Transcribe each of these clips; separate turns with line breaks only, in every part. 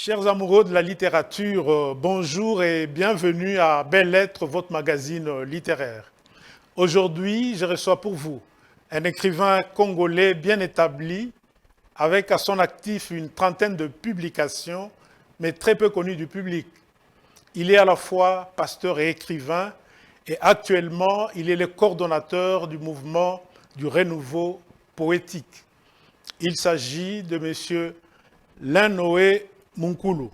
Chers amoureux de la littérature, bonjour et bienvenue à Belles Lettres, votre magazine littéraire. Aujourd'hui, je reçois pour vous un écrivain congolais bien établi, avec à son actif une trentaine de publications, mais très peu connu du public. Il est à la fois pasteur et écrivain, et actuellement, il est le coordonnateur du mouvement du renouveau poétique. Il s'agit de M. Lin-Noé Munkulu.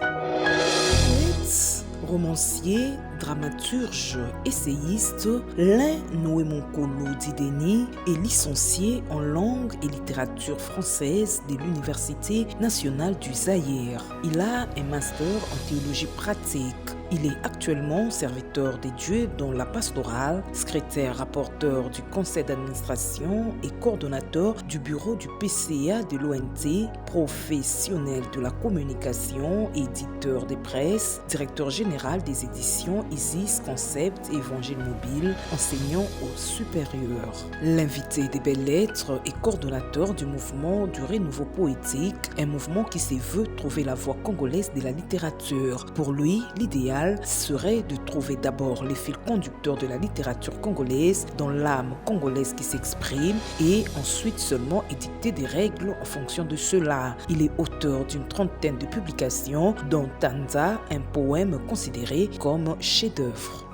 Poète, romancier, dramaturge, essayiste, Lin-Noé Munkulu Dideni est licencié en langue et littérature française de l'Université nationale du Zaïre. Il a un master en théologie pratique. Il est actuellement serviteur des dieux dans la pastorale, secrétaire rapporteur du conseil d'administration et coordonnateur du bureau du PCA de l'ONT, professionnel de la communication, éditeur des presses, directeur général des éditions Isis Concept et Évangile Mobile, enseignant au supérieur. L'invité des Belles Lettres est coordonnateur du mouvement du renouveau poétique, un mouvement qui se veut trouver la voix congolaise de la littérature. Pour lui, l'idéal serait de trouver d'abord les fils conducteurs de la littérature congolaise dans l'âme congolaise qui s'exprime et ensuite seulement édicter des règles en fonction de cela. Il est auteur d'une trentaine de publications dont Tanza, un poème considéré comme chef-d'œuvre.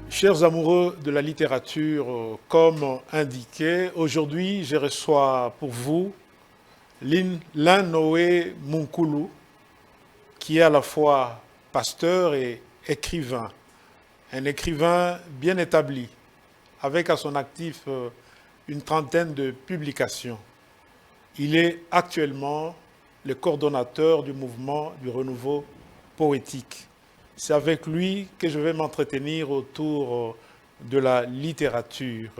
Chers amoureux de la littérature, comme indiqué, aujourd'hui je reçois pour vous Lin-Noé Munkulu, qui est à la fois pasteur et écrivain. Un écrivain bien établi, avec à son actif une trentaine de publications. Il est actuellement le coordonnateur du mouvement du renouveau poétique. C'est avec lui que je vais m'entretenir autour de la littérature.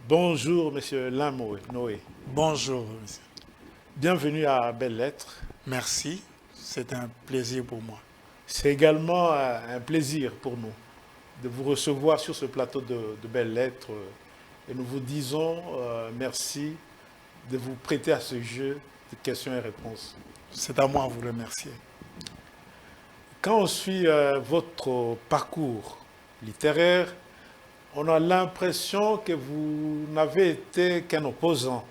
Bonjour, monsieur Lin-Noé.
Bonjour, monsieur.
Bienvenue à Belles Lettres.
Merci, c'est un plaisir pour moi.
C'est également un plaisir pour nous de vous recevoir sur ce plateau de Belles Lettres et nous vous disons merci de vous prêter à ce jeu de questions et réponses.
C'est à moi de vous remercier.
Quand on suit votre parcours littéraire, on a l'impression que vous n'avez été qu'un opposant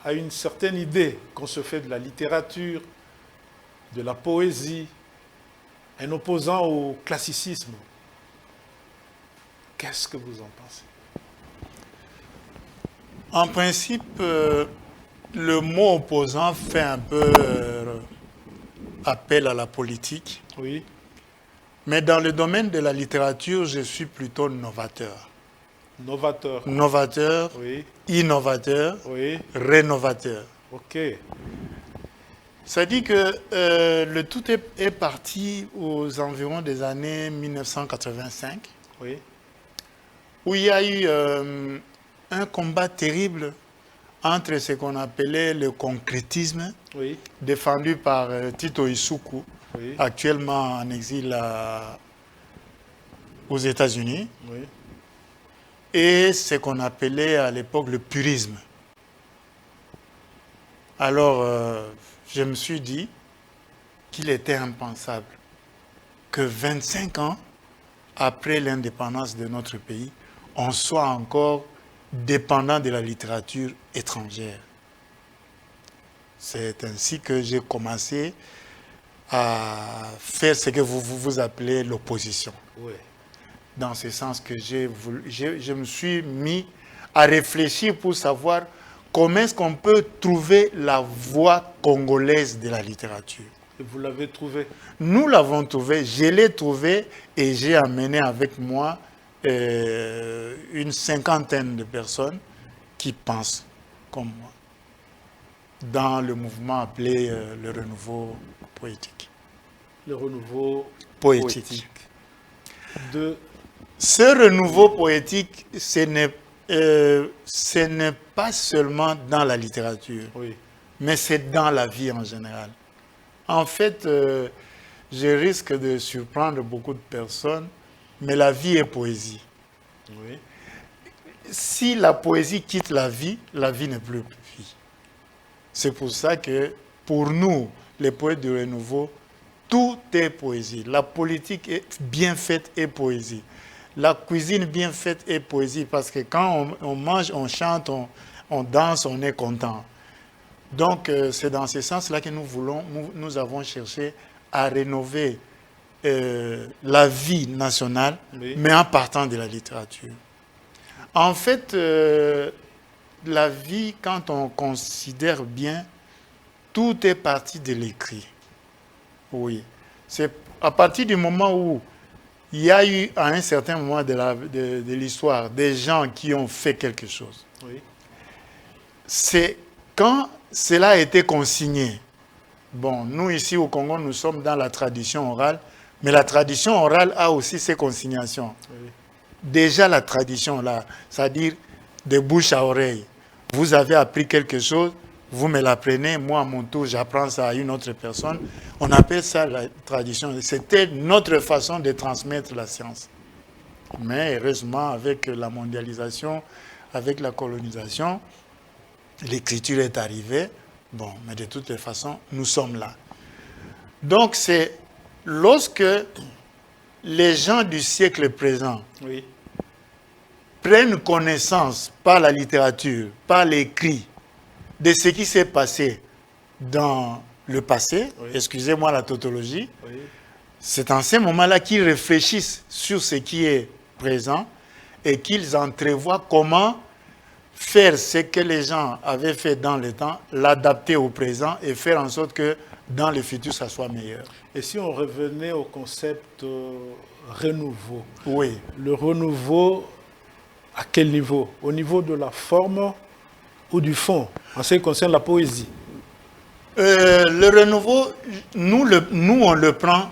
à une certaine idée qu'on se fait de la littérature, de la poésie, un opposant au classicisme. Qu'est-ce que vous en pensez?
En principe, le mot opposant fait un peu appel à la politique.
Oui.
Mais dans le domaine de la littérature, je suis plutôt novateur.
Novateur.
Novateur,
Oui.
innovateur,
Oui.
rénovateur.
Ok.
Ça dit que le tout est parti aux environs des années 1985,
Oui.
où il y a eu un combat terrible entre ce qu'on appelait le concrétisme,
Oui.
défendu par Tito Isuku,
Oui.
actuellement en exil aux États-Unis,
Oui.
et ce qu'on appelait à l'époque le purisme. Alors, je me suis dit qu'il était impensable que 25 ans après l'indépendance de notre pays, on soit encore dépendant de la littérature étrangère. C'est ainsi que j'ai commencé à faire ce que vous appelez l'opposition.
Oui.
Dans ce sens que je me suis mis à réfléchir pour savoir comment est-ce qu'on peut trouver la voix congolaise de la littérature.
Et vous l'avez trouvé?
Nous l'avons trouvé, je l'ai trouvé et j'ai amené avec moi une cinquantaine de personnes qui pensent comme moi dans le mouvement appelé le renouveau poétique.
Le renouveau
Poétique. Ce renouveau poétique, ce n'est pas seulement dans la littérature,
Oui.
mais c'est dans la vie en général. En fait, je risque de surprendre beaucoup de personnes, mais la vie est poésie.
Oui.
Si la poésie quitte la vie n'est plus vie. C'est pour ça que pour nous, les poètes du renouveau, tout est poésie. La politique est bien faite est poésie. La cuisine bien faite est poésie parce que quand on mange, on chante, on danse, on est content. Donc, c'est dans ce sens-là que nous avons cherché à rénover la vie nationale,
Oui.
mais en partant de la littérature. En fait, la vie, quand on considère bien, tout est parti de l'écrit. Oui. C'est à partir du moment où il y a eu, à un certain moment de l'histoire, des gens qui ont fait quelque chose.
Oui.
C'est quand cela a été consigné. Bon, nous ici au Congo, nous sommes dans la tradition orale, mais la tradition orale a aussi ses consignations.
Oui.
Déjà la tradition là, c'est-à-dire de bouche à oreille. Vous avez appris quelque chose, vous me l'apprenez, moi à mon tour j'apprends ça à une autre personne. On appelle ça la tradition. C'était notre façon de transmettre la science. Mais heureusement, avec la mondialisation, avec la colonisation, l'écriture est arrivée. Bon, mais de toutes les façons, nous sommes là. Donc c'est lorsque les gens du siècle présent
Oui.
prennent connaissance par la littérature, par l'écrit, de ce qui s'est passé dans le passé,
Oui.
excusez-moi la tautologie,
Oui.
c'est en ces moments-là qu'ils réfléchissent sur ce qui est présent et qu'ils entrevoient comment faire ce que les gens avaient fait dans le temps, l'adapter au présent et faire en sorte que dans le futur, ça soit meilleur.
Et si on revenait au concept renouveau,
Oui.
le renouveau, à quel niveau? Au niveau de la forme ou du fond, en ce qui concerne la poésie?
Le renouveau, nous, on le prend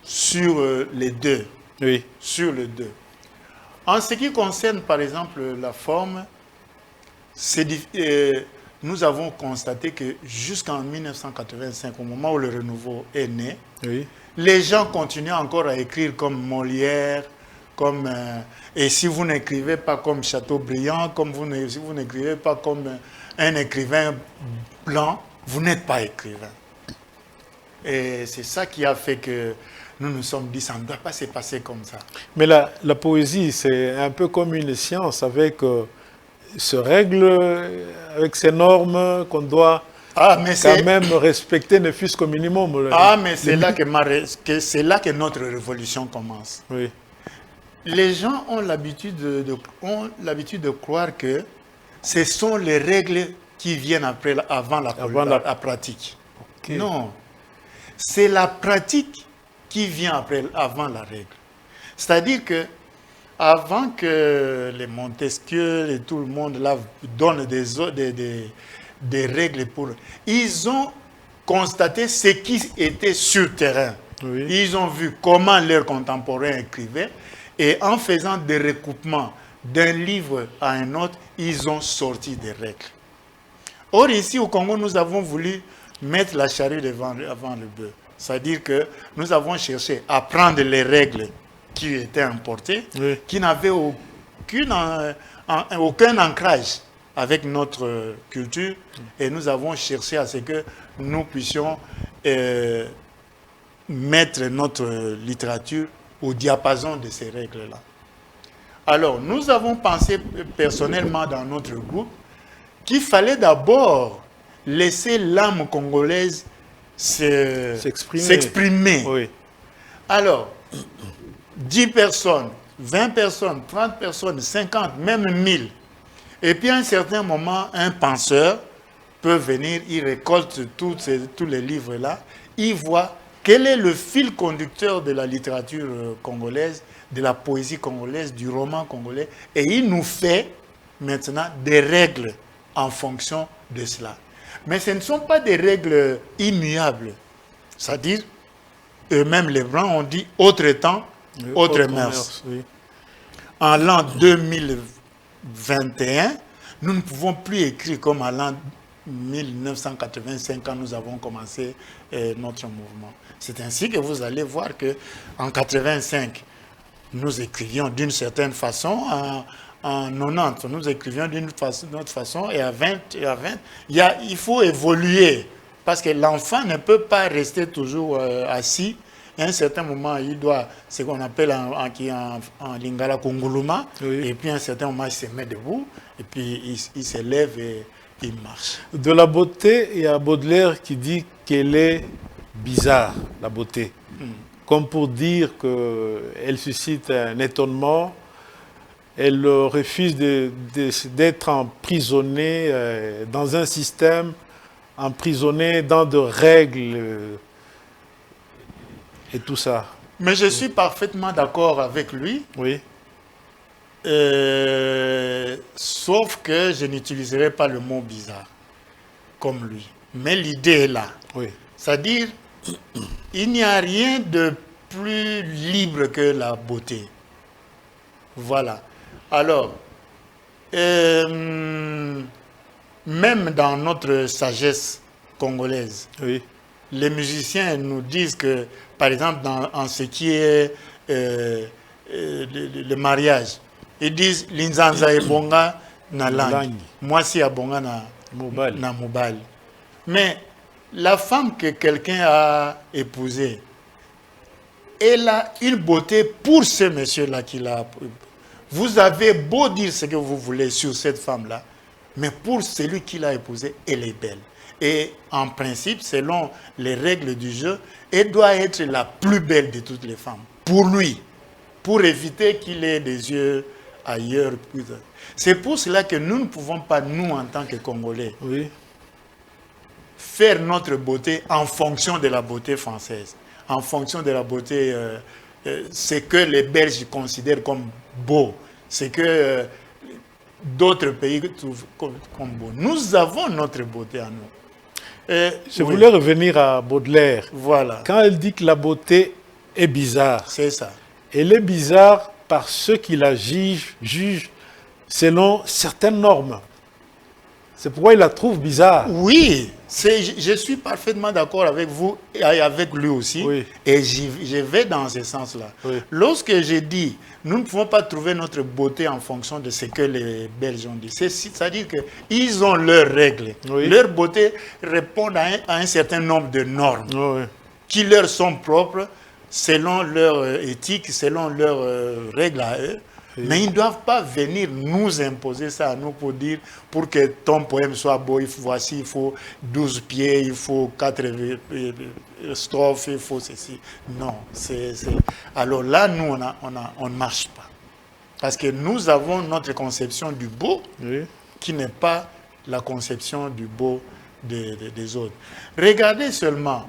sur les deux.
Oui.
Sur les deux. En ce qui concerne, par exemple, la forme, nous avons constaté que jusqu'en 1985, au moment où le renouveau est né,
Oui.
les gens continuaient encore à écrire comme Molière, et si vous n'écrivez pas comme Chateaubriand, si vous n'écrivez pas comme un écrivain blanc, vous n'êtes pas écrivain. Et c'est ça qui a fait que nous nous sommes dit, ça ne doit pas se passer comme ça.
Mais la poésie, c'est un peu comme une science avec ses règles, avec ses normes qu'on doit quand même respecter, ne fût-ce qu'au minimum.
Mais c'est là que notre révolution commence.
Oui.
Les gens ont l'habitude de croire que ce sont les règles qui viennent avant la pratique.
Okay.
Non, c'est la pratique qui vient avant la règle. C'est-à-dire que avant que les Montesquieu et tout le monde là donnent des règles pour... Ils ont constaté ce qui était sur terrain.
Oui.
Ils ont vu comment leurs contemporains écrivaient et en faisant des recoupements d'un livre à un autre, ils ont sorti des règles. Or, ici au Congo, nous avons voulu mettre la charrue avant le bœuf. C'est-à-dire que nous avons cherché à prendre les règles qui étaient importées,
oui,
qui n'avaient aucun ancrage avec notre culture, et nous avons cherché à ce que nous puissions mettre notre littérature au diapason de ces règles-là. Alors, nous avons pensé personnellement dans notre groupe qu'il fallait d'abord laisser l'âme congolaise s'exprimer.
Oui.
Alors, 10 personnes, 20 personnes, 30 personnes, 50, même 1000. Et puis à un certain moment, un penseur peut venir, il récolte tous les livres-là, il voit quel est le fil conducteur de la littérature congolaise, de la poésie congolaise, du roman congolais, et il nous fait maintenant des règles en fonction de cela. Mais ce ne sont pas des règles immuables. C'est-à-dire, eux-mêmes, les Blancs ont dit autre temps, autre mœurs.
Oui.
En l'an 2021, nous ne pouvons plus écrire comme en l'an 1985 quand nous avons commencé notre mouvement. C'est ainsi que vous allez voir qu'en 1985, nous écrivions d'une certaine façon, en 90, nous écrivions d'une autre façon, et à 20, il faut évoluer Parce que l'enfant ne peut pas rester toujours assis. À un certain moment, il doit, ce qu'on appelle en lingala kunguluma,
Oui.
et puis à un certain moment, il se met debout, et puis il se lève et il marche.
De la beauté, il y a Baudelaire qui dit qu'elle est bizarre, la beauté. Comme pour dire qu'elle suscite un étonnement, elle refuse d'être emprisonnée dans un système, emprisonnée dans de règles et tout ça.
Mais je suis parfaitement d'accord avec lui,
Oui,
sauf que je n'utiliserai pas le mot bizarre comme lui. Mais l'idée est là.
oui,
C'est-à-dire, il n'y a rien de plus libre que la beauté. Voilà. Alors, même dans notre sagesse congolaise,
oui,
les musiciens nous disent que, par exemple, en ce qui est le mariage, ils disent l'inzanza e bonga na langi, moi si abonga na mobile. Mais la femme que quelqu'un a épousée, elle a une beauté pour ce monsieur-là qu'il a. Vous avez beau dire ce que vous voulez sur cette femme-là, mais pour celui qui l'a épousée, elle est belle. Et en principe, selon les règles du jeu, elle doit être la plus belle de toutes les femmes. Pour lui, pour éviter qu'il ait des yeux ailleurs. C'est pour cela que nous ne pouvons pas, nous, en tant que Congolais,
oui.
faire notre beauté en fonction de la beauté française, en fonction de la beauté, ce que les Belges considèrent comme beau, ce que d'autres pays trouvent comme beau. Nous avons notre beauté à nous.
Je voulais revenir à Baudelaire.
Voilà.
Quand elle dit que la beauté est bizarre,
C'est ça.
elle est bizarre par ceux qui la jugent selon certaines normes. C'est pourquoi il la trouve bizarre.
Oui, je suis parfaitement d'accord avec vous et avec lui aussi.
Oui.
Et je vais dans ce sens-là.
Oui.
Lorsque j'ai dit, nous ne pouvons pas trouver notre beauté en fonction de ce que les Belges ont dit. C'est-à-dire qu'ils ont leurs règles.
Oui.
Leur beauté répond à un certain nombre de normes
Oui.
qui leur sont propres selon leur éthique, selon leurs règles à eux. Mais ils ne doivent pas venir nous imposer ça à nous pour dire, pour que ton poème soit beau, voici, il faut 12 pieds, il faut 4 strophes, il faut ceci. Non, alors là, nous, on ne marche pas. Parce que nous avons notre conception du beau,
Oui.
qui n'est pas la conception du beau des autres. Regardez seulement,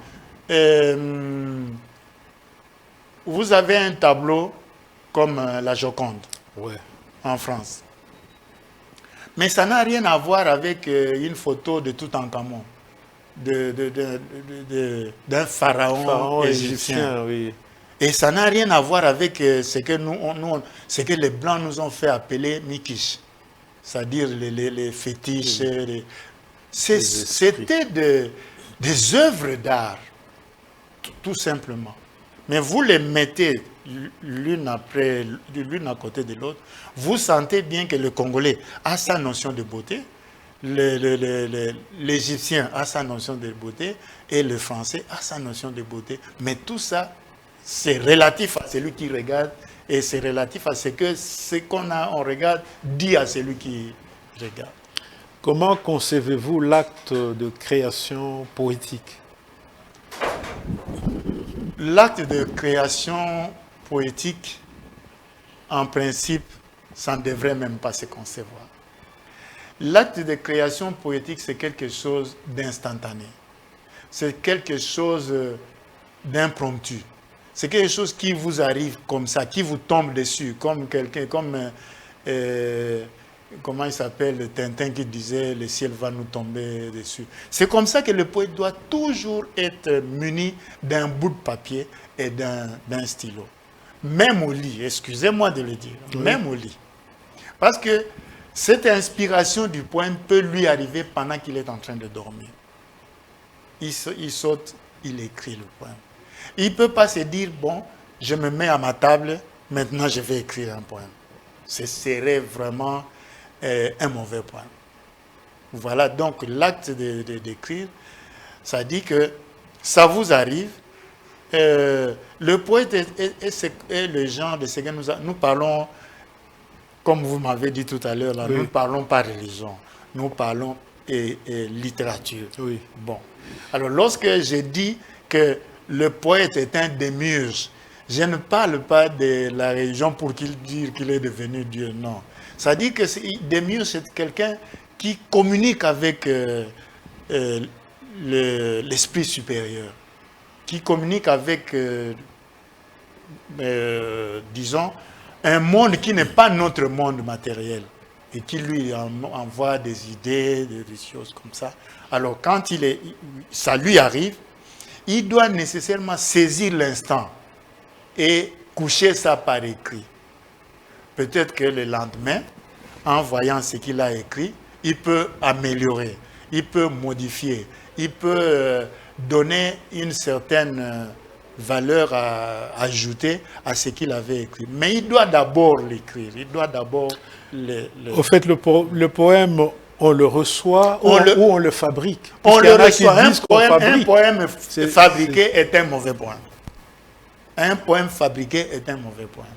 vous avez un tableau comme la Joconde.
Ouais.
En France. Mais ça n'a rien à voir avec une photo de Toutankhamon, d'un pharaon égyptien.
Oui.
Et ça n'a rien à voir avec ce que ce que les Blancs nous ont fait appeler Mikish, c'est-à-dire les fétiches. C'était des œuvres d'art, tout simplement. Mais vous les mettez l'une à côté de l'autre, vous sentez bien que le Congolais a sa notion de beauté, l'Égyptien a sa notion de beauté et le Français a sa notion de beauté. Mais tout ça, c'est relatif à celui qui regarde et c'est relatif à ce qu'on regarde dit à celui qui regarde.
Comment concevez-vous l'acte de création poétique?
L'acte de création poétique, en principe, ça ne devrait même pas se concevoir. L'acte de création poétique, c'est quelque chose d'instantané. C'est quelque chose d'impromptu. C'est quelque chose qui vous arrive comme ça, qui vous tombe dessus, comme quelqu'un, comment il s'appelle, Tintin qui disait « le ciel va nous tomber dessus ». C'est comme ça que le poète doit toujours être muni d'un bout de papier et d'un stylo. Même au lit, excusez-moi de le dire, oui. Même au lit. Parce que cette inspiration du poème peut lui arriver pendant qu'il est en train de dormir. Il saute, il écrit le poème. Il ne peut pas se dire, bon, je me mets à ma table, maintenant je vais écrire un poème. Ce serait vraiment un mauvais poème. Voilà donc l'acte d'écrire. Ça dit que ça vous arrive. Le poète est le genre de ce que nous parlons, comme vous m'avez dit tout à l'heure, là,
oui.
nous ne parlons pas religion, nous parlons littérature.
Oui.
Bon. Alors, lorsque je dis que le poète est un démiurge, je ne parle pas de la religion pour dire qu'il est devenu Dieu, non. Ça dit que démiurge, c'est quelqu'un qui communique avec l'esprit supérieur, qui communique avec, disons, un monde qui n'est pas notre monde matériel et qui lui envoie des idées, des choses comme ça. Alors quand ça lui arrive, il doit nécessairement saisir l'instant et coucher ça par écrit. Peut-être que le lendemain, en voyant ce qu'il a écrit, il peut améliorer, il peut modifier, il peut donner une certaine valeur à ajouter à ce qu'il avait écrit. Mais il doit d'abord l'écrire, il doit d'abord
Au fait, le poème, on le reçoit ou on le fabrique.
On le reçoit. Un poème fabriqué est un mauvais poème. Un poème fabriqué est un mauvais poème.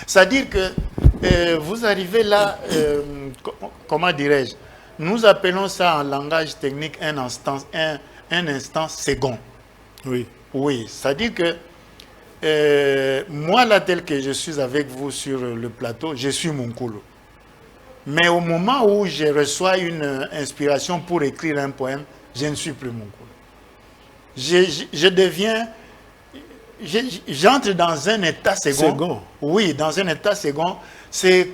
C'est-à-dire que vous arrivez là, comment dirais-je, nous appelons ça en langage technique un instant second.
Oui.
Oui, c'est-à-dire que moi, là, tel que je suis avec vous sur le plateau, je suis Monkolo. Mais au moment où je reçois une inspiration pour écrire un poème, je ne suis plus Monkolo. Je deviens... J'entre dans un état second. Oui, dans un état second. C'est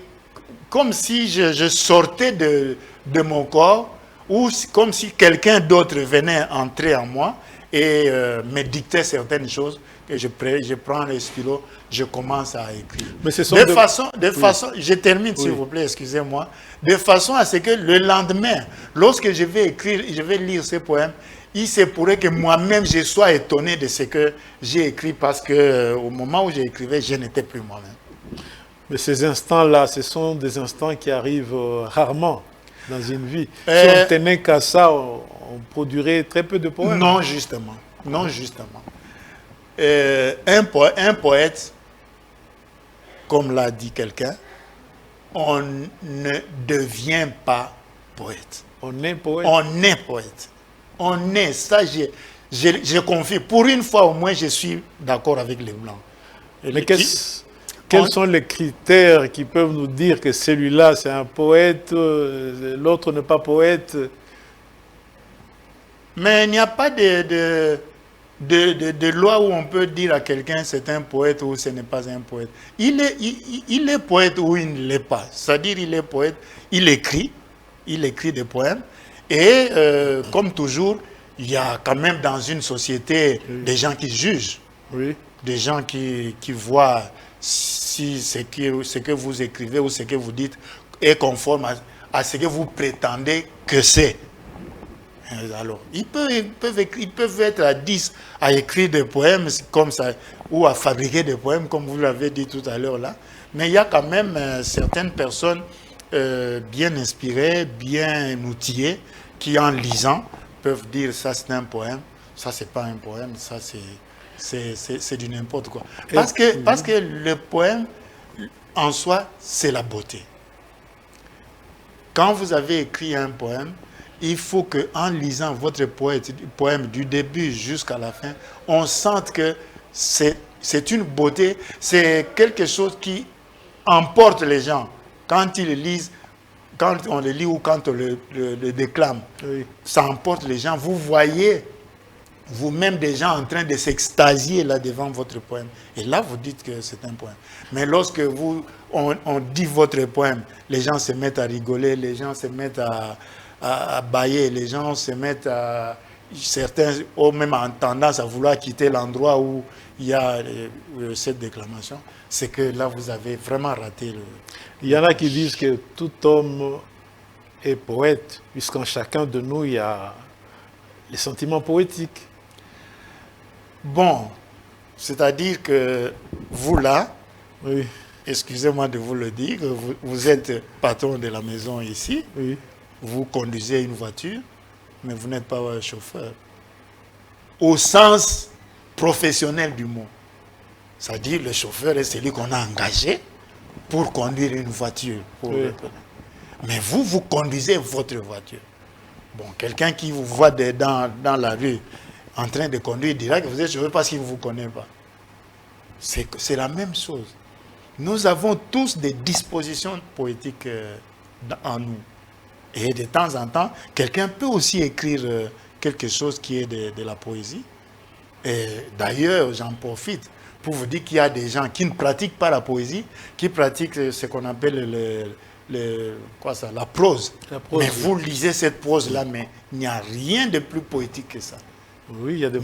comme si je sortais de mon corps, ou comme si quelqu'un d'autre venait entrer en moi et me dictait certaines choses, que je prends le stylo, je commence à écrire. Mais de façon, je termine s'il vous plaît, excusez-moi, de façon à ce que le lendemain, lorsque je vais écrire, je vais lire ces poèmes, il se pourrait que moi-même je sois étonné de ce que j'ai écrit parce que au moment où j'écrivais, je n'étais plus moi-même.
Mais ces instants-là, ce sont des instants qui arrivent rarement dans une vie. Si on tenait qu'à ça, on produirait très peu de poèmes.
Non, justement. Non, justement. Un poète, comme l'a dit quelqu'un, on ne devient pas poète.
On est poète.
On est poète. On est, ça je confie. Pour une fois au moins, je suis d'accord avec les Blancs.
Mais quels sont les critères qui peuvent nous dire que celui-là c'est un poète, l'autre n'est pas poète?
Mais il n'y a pas de loi où on peut dire à quelqu'un c'est un poète ou ce n'est pas un poète. Il est poète ou il ne l'est pas. C'est-à-dire il est poète, il écrit des poèmes. Et comme toujours, il y a quand même dans une société des gens qui jugent, des gens qui voient si ce que vous écrivez ou ce que vous dites est conforme à ce que vous prétendez que c'est. Alors, ils peuvent être à 10 à écrire des poèmes comme ça, ou à fabriquer des poèmes, comme vous l'avez dit tout à l'heure là. Mais il y a quand même certaines personnes bien inspirées, bien outillées, qui en lisant peuvent dire ça c'est un poème, ça c'est pas un poème, ça c'est du n'importe quoi. Parce que le poème en soi c'est la beauté. Quand vous avez écrit un poème, il faut qu'en lisant votre poème du début jusqu'à la fin, on sente que c'est une beauté, c'est quelque chose qui emporte les gens. Quand ils le lisent, quand on le lit ou quand on le déclame, ça emporte les gens. Vous voyez vous-même des gens en train de s'extasier là devant votre poème. Et là, vous dites que c'est un poème. Mais lorsque on dit votre poème, les gens se mettent à rigoler, les gens se mettent à bâiller, les gens se mettent à... Certains ont même tendance à vouloir quitter l'endroit où il y a cette déclamation. C'est que là, vous avez vraiment raté le...
Il y en a qui disent que tout homme est poète, puisqu'en chacun de nous, il y a les sentiments poétiques.
Bon, c'est-à-dire que vous là, excusez-moi de vous le dire, vous êtes patron de la maison ici, vous conduisez une voiture, mais vous n'êtes pas chauffeur. au sens professionnel du mot. C'est-à-dire le chauffeur est celui qu'on a engagé pour conduire une voiture.
Oui.
Mais vous conduisez votre voiture. Bon, quelqu'un qui vous voit dans la rue en train de conduire dira que vous êtes chauffeur parce qu'il ne vous connaît pas. C'est la même chose. Nous avons tous des dispositions poétiques en nous. Et de temps en temps, quelqu'un peut aussi écrire quelque chose qui est de la poésie. Et d'ailleurs, j'en profite pour vous dire qu'il y a des gens qui ne pratiquent pas la poésie, qui pratiquent ce qu'on appelle la prose. Mais vous lisez cette prose-là, mais il n'y a rien de plus poétique que ça.
Oui, il y a des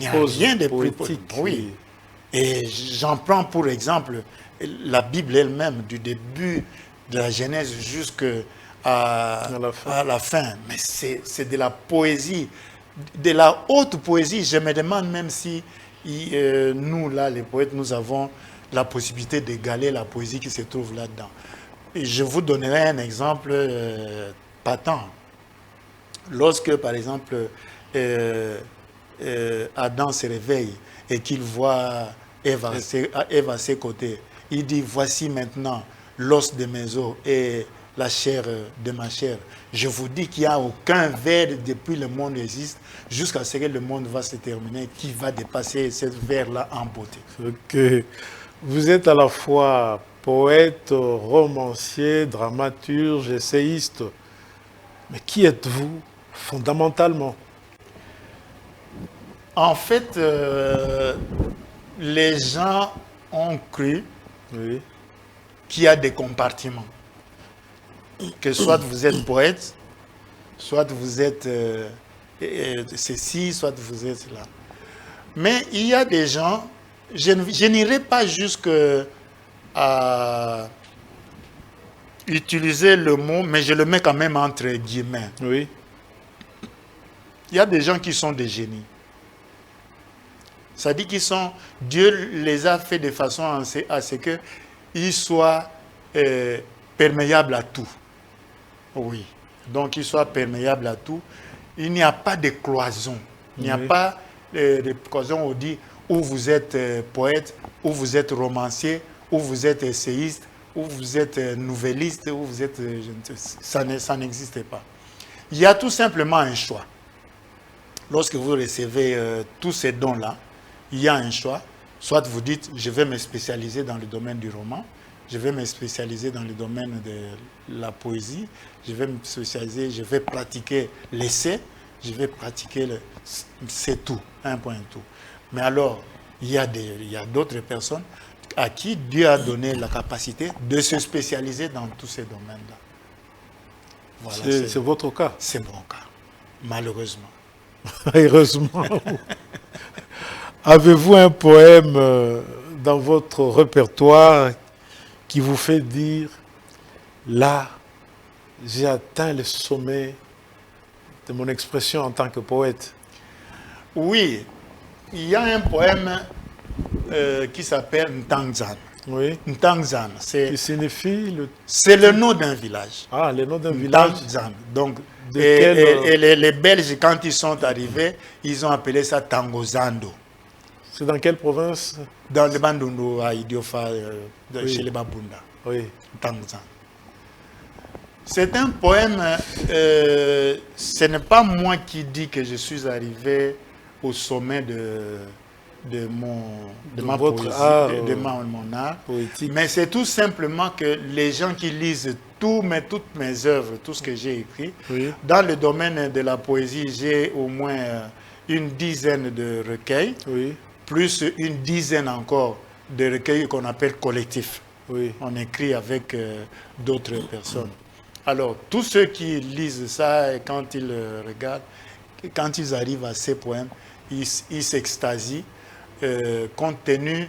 proses poétiques.
Oui. Et j'en prends pour exemple la Bible elle-même, du début de la Genèse jusqu'à la fin. Mais c'est de la poésie, de la haute poésie. Je me demande même si nous, là, les poètes, nous avons la possibilité d'égaler la poésie qui se trouve là-dedans. Et je vous donnerai un exemple patent. Lorsque, par exemple, Adam se réveille et qu'il voit Ève à ses côtés, il dit, voici maintenant l'os de mes os et la chair de ma chair. Je vous dis qu'il n'y a aucun vers depuis le monde existe jusqu'à ce que le monde va se terminer qui va dépasser ce vers-là en beauté.
Ok. Vous êtes à la fois poète, romancier, dramaturge, essayiste. Mais qui êtes-vous fondamentalement?
En fait, les gens ont cru qu'il y a des compartiments. Que soit vous êtes poète, soit vous êtes ceci, soit vous êtes là. Mais il y a des gens, je n'irai pas jusqu'à utiliser le mot, mais je le mets quand même entre guillemets.
Oui.
Il y a des gens qui sont des génies. Ça dit qu'ils sont, Dieu les a fait de façon à ce qu'ils soient perméables à tout. Oui. Donc, qu'ils soient perméables à tout. Il n'y a pas de cloison. Il n'y a pas de cloison où on dit où vous êtes poète, où vous êtes romancier, où vous êtes essayiste, où vous êtes nouvelliste, où vous êtes... ça n'existe pas. Il y a tout simplement un choix. Lorsque vous recevez tous ces dons-là, il y a un choix. Soit vous dites, je vais me spécialiser dans le domaine du roman, je vais me spécialiser dans le domaine de la poésie, je vais me spécialiser, je vais pratiquer l'essai, je vais pratiquer c'est tout, un point tout. Mais alors, il y a d'autres personnes à qui Dieu a donné la capacité de se spécialiser dans tous ces domaines-là.
Voilà, c'est votre cas.
C'est mon cas, malheureusement.
Heureusement. Avez-vous un poème dans votre répertoire qui vous fait dire « Là, j'ai atteint le sommet de mon expression en tant que poète ».
Oui, il y a un poème qui s'appelle Ntangzan.
Oui.
Ntangzan,
qui signifie
c'est le nom d'un village.
Ah, le nom d'un village.
Ntangzan. Donc, les Belges, quand ils sont arrivés, ils ont appelé ça Tangozando.
C'est dans quelle province?
Dans le Bandundu, à Idiofa, chez les Babunda.
Oui.
Tangzan. C'est un poème, ce n'est pas moi qui dis que je suis arrivé au sommet de ma poésie, de mon art,
poétique.
Mais c'est tout simplement que les gens qui lisent toutes mes œuvres, tout ce que j'ai écrit, dans le domaine de la poésie, j'ai au moins une dizaine de recueils, plus une dizaine encore de recueils qu'on appelle collectifs. On écrit avec d'autres personnes. Alors, tous ceux qui lisent ça, et quand ils regardent, quand ils arrivent à ces poèmes, ils s'extasient compte tenu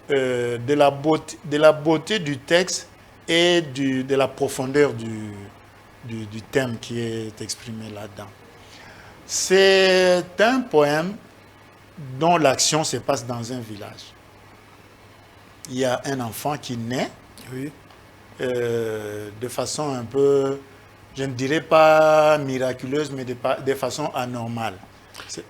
de la beauté du texte et de la profondeur du thème qui est exprimé là-dedans. C'est un poème dont l'action se passe dans un village. Il y a un enfant qui naît de façon un peu, je ne dirais pas miraculeuse, mais de façon anormale.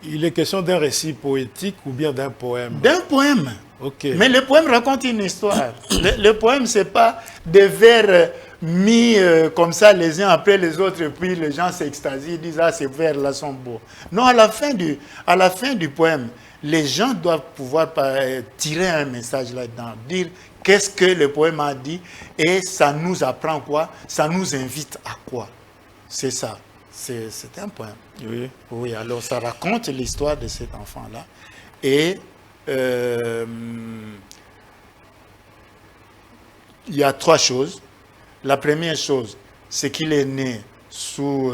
Il est question d'un récit poétique ou bien d'un poème?
D'un poème.
Ok.
Mais le poème raconte une histoire. Le poème, ce n'est pas des vers mis comme ça les uns après les autres, et puis les gens s'extasient, disent « Ah, ces vers-là sont beaux ». Non, à la fin du poème, les gens doivent pouvoir tirer un message là-dedans, dire qu'est-ce que le poème a dit, et ça nous apprend quoi, ça nous invite à quoi. C'est ça. C'est un poème.
Oui.
Oui, alors ça raconte l'histoire de cet enfant-là. Et il y a 3 choses. La première chose, c'est qu'il est né sous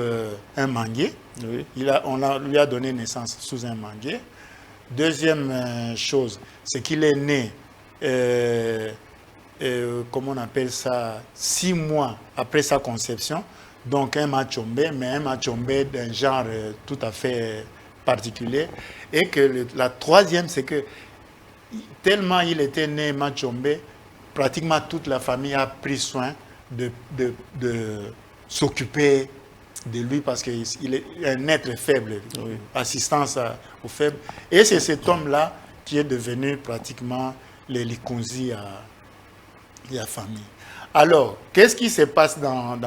un manguier.
Oui.
On lui a donné naissance sous un manguier. Deuxième chose, c'est qu'il est né, comment on appelle ça, 6 mois après sa conception. Donc un machombe, mais un machombe d'un genre tout à fait particulier. Et que la troisième, c'est que tellement il était né machombe, pratiquement toute la famille a pris soin de s'occuper de lui parce qu'il est un être faible, oui. Assistance aux faibles. Et c'est cet homme-là qui est devenu pratiquement le likonzi à la famille. Alors, qu'est-ce qui se passe dans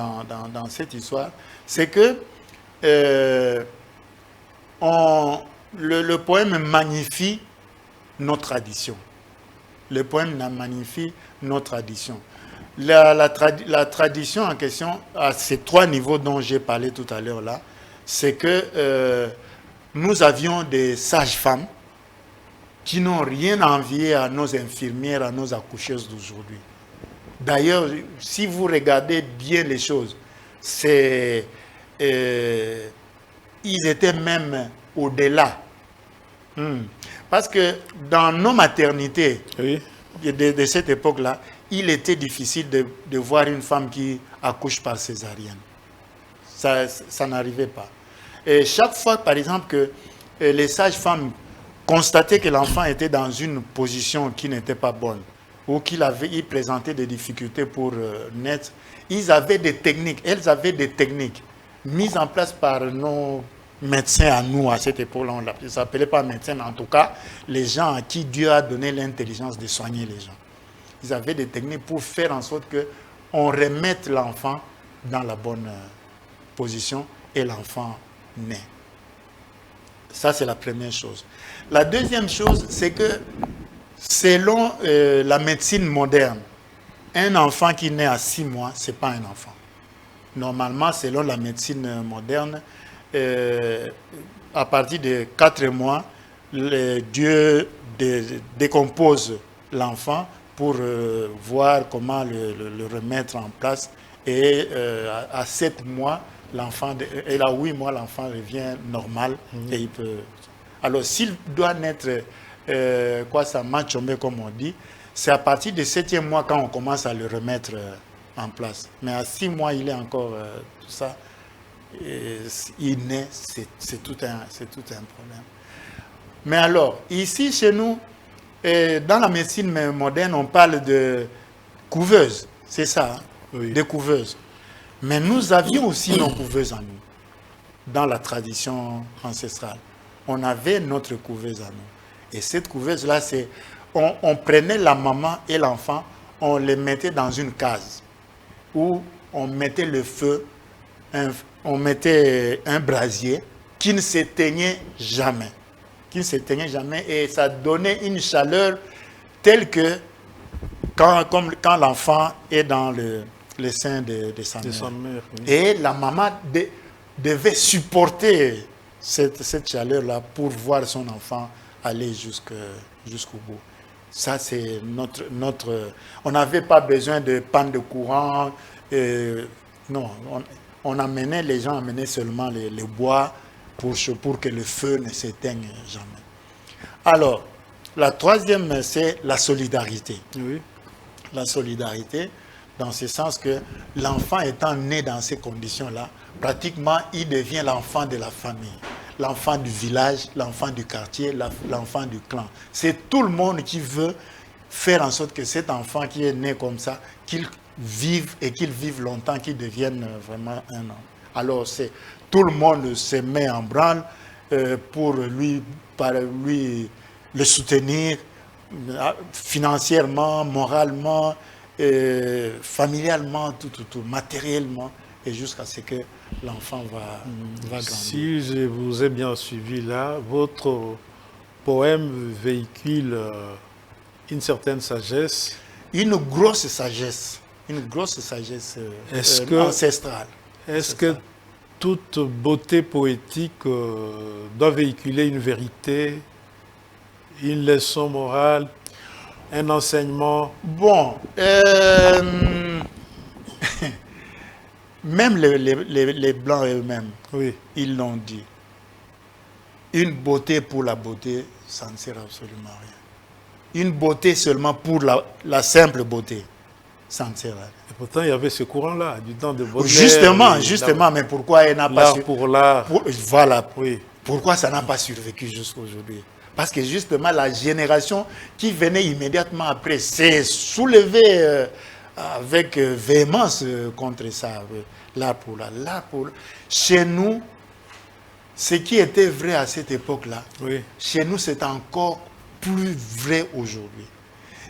cette histoire? C'est que le poème magnifie nos traditions. Le poème magnifie nos traditions. La tradition en question, à ces 3 niveaux dont j'ai parlé tout à l'heure là, c'est que nous avions des sages-femmes qui n'ont rien à envier à nos infirmières, à nos accoucheuses d'aujourd'hui. D'ailleurs, si vous regardez bien les choses, ils étaient même au-delà. Parce que dans nos maternités, oui, de cette époque-là, il était difficile de voir une femme qui accouche par césarienne. Ça n'arrivait pas. Et chaque fois, par exemple, que les sages-femmes constataient que l'enfant était dans une position qui n'était pas bonne, ou qu'il présentait des difficultés pour naître, elles avaient des techniques mises en place par nos médecins à nous, à cette époque-là. On ne s'appelait pas médecins, mais en tout cas, les gens à qui Dieu a donné l'intelligence de soigner les gens. Ils avaient des techniques pour faire en sorte qu'on remette l'enfant dans la bonne position et l'enfant naît. Ça, c'est la première chose. La deuxième chose, c'est que selon la médecine moderne, un enfant qui naît à 6 mois, ce n'est pas un enfant. Normalement, selon la médecine moderne, à partir de 4 mois, Dieu décompose l'enfant pour voir comment le remettre en place. Et à 7 mois, l'enfant, et à 8 mois, l'enfant devient normal. Et il peut... Alors, s'il doit naître, machombe, comme on dit, c'est à partir du 7e mois quand on commence à le remettre en place. Mais à 6 mois, il est encore tout ça. Il naît, c'est tout un problème. Mais alors, ici, chez nous, dans la médecine moderne, on parle de couveuse, c'est ça, hein? Oui. De couveuse. Mais nous avions aussi nos couveuses en nous, dans la tradition ancestrale. On avait notre couveuse à nous. Et cette couveuse-là, c'est, on prenait la maman et l'enfant, on les mettait dans une case où on mettait le feu, on mettait un brasier qui ne s'éteignait jamais. Et ça donnait une chaleur telle que quand l'enfant est dans le sein de sa mère. Oui. Et la maman devait supporter cette chaleur-là pour voir son enfant aller jusqu'au bout. Ça, c'est notre... On n'avait pas besoin de panne de courant. Non, les gens amenaient seulement le bois pour que le feu ne s'éteigne jamais. Alors, la troisième, c'est la solidarité. Oui. La solidarité, dans ce sens que l'enfant étant né dans ces conditions-là, pratiquement, il devient l'enfant de la famille, l'enfant du village, l'enfant du quartier, l'enfant du clan. C'est tout le monde qui veut faire en sorte que cet enfant qui est né comme ça, qu'il vive et qu'il vive longtemps, qu'il devienne vraiment un homme. Alors, tout le monde se met en branle, pour lui le soutenir financièrement, moralement, familialement, tout, matériellement, et jusqu'à ce que l'enfant va grandir.
Si je vous ai bien suivi là, votre poème véhicule une certaine sagesse.
Une grosse sagesse ancestrale.
Est-ce que toute beauté poétique doit véhiculer une vérité, une leçon morale, un enseignement?
Bon, même les Blancs eux-mêmes,
Oui.
ils l'ont dit. Une beauté pour la beauté, ça ne sert absolument à rien. Une beauté seulement pour la simple beauté, ça ne sert à rien.
Et pourtant, il y avait ce courant-là, du temps de Baudelaire.
Justement, mais pourquoi elle n'a pas
l'art pour l'art.
Voilà.
Oui.
Pourquoi ça n'a pas survécu jusqu'à aujourd'hui? Parce que justement, la génération qui venait immédiatement après s'est soulevée avec véhémence contre ça. L'art pour l'art. Chez nous, ce qui était vrai à cette époque-là,
Oui.
chez nous, c'est encore plus vrai aujourd'hui.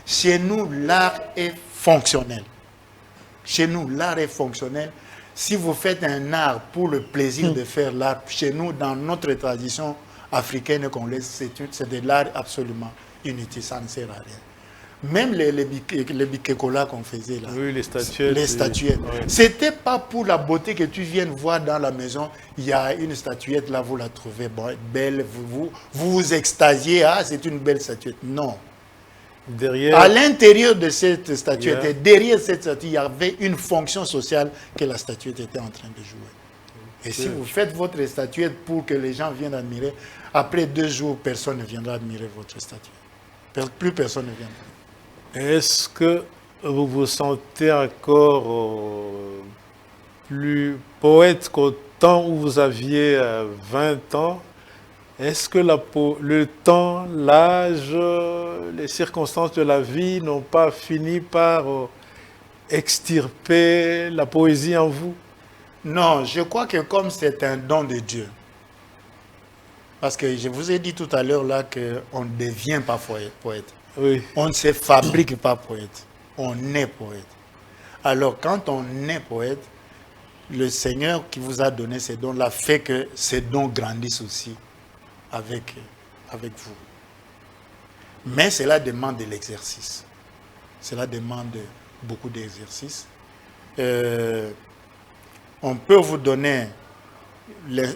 Chez nous, l'art est fonctionnel. Chez nous, l'art est fonctionnel. Si vous faites un art pour le plaisir de faire l'art, chez nous, dans notre tradition africaine qu'on laisse, c'est de l'art absolument inutile, ça ne sert à rien. Même les bikekola qu'on faisait là,
Oui, les statuettes.
oui. C'était pas pour la beauté que tu viennes voir dans la maison, il y a une statuette là, vous la trouvez belle, vous vous extasiez, ah c'est une belle statuette. Non.
Derrière.
À l'intérieur de cette statuette, et derrière cette statuette, il y avait une fonction sociale que la statuette était en train de jouer. Et si vous faites votre statuette pour que les gens viennent admirer, après 2 jours, personne ne viendra admirer votre statuette. Plus personne ne viendra.
Est-ce que vous vous sentez encore plus poète qu'au temps où vous aviez 20 ans? Est-ce que le temps, l'âge, les circonstances de la vie n'ont pas fini par extirper la poésie en vous?
Non, je crois que comme c'est un don de Dieu, parce que je vous ai dit tout à l'heure là qu'on ne devient pas poète.
Oui.
On ne se fabrique pas poète, on est poète. Alors quand on est poète, le Seigneur qui vous a donné ces dons-là fait que ces dons grandissent aussi avec vous. Mais cela demande de l'exercice. Cela demande beaucoup d'exercice. On peut vous donner,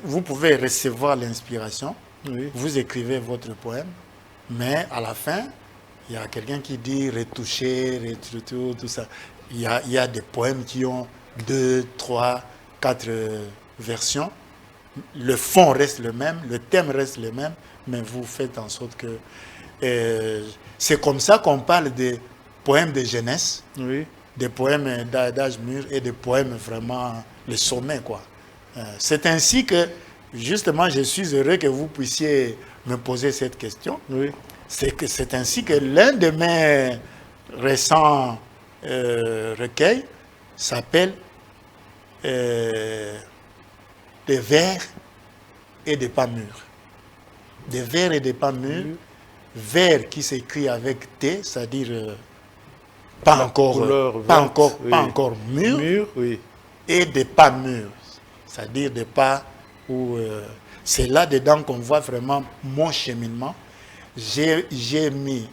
vous pouvez recevoir l'inspiration,
Oui.
vous écrivez votre poème, mais à la fin, il y a quelqu'un qui dit retoucher, tout ça. Il y a des poèmes qui ont 2, 3, 4 versions. Le fond reste le même, le thème reste le même, mais vous faites en sorte que... c'est comme ça qu'on parle des poèmes de jeunesse,
Oui.
des poèmes d'âge mûr et des poèmes vraiment le sommet, quoi. C'est ainsi que, justement, je suis heureux que vous puissiez me poser cette question.
Oui.
C'est ainsi que l'un de mes récents recueils s'appelle Des vers et des pas mûrs. Des vers et des pas mûrs. Vers qui s'écrit avec T, c'est-à-dire pas encore mûr,
Mûr, oui.
et des pas mûrs, c'est-à-dire des pas où c'est là-dedans qu'on voit vraiment mon cheminement. J'ai mis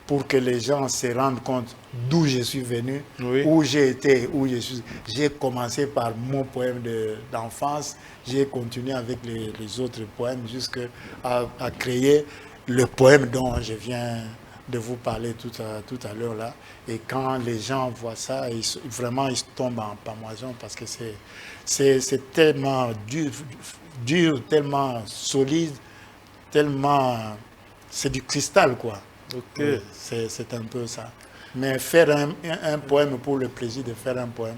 pour que les gens se rendent compte d'où je suis venu,
Oui.
où j'ai été, où je suis. J'ai commencé par mon poème d'enfance, j'ai continué avec les autres poèmes jusqu'à créer le poème dont je viens de vous parler tout à l'heure là. Et quand les gens voient ça, vraiment ils tombent en pamoison parce que c'est tellement dur, tellement solide, tellement... C'est du cristal, quoi.
Ok.
C'est un peu ça. Mais faire un poème pour le plaisir de faire un poème,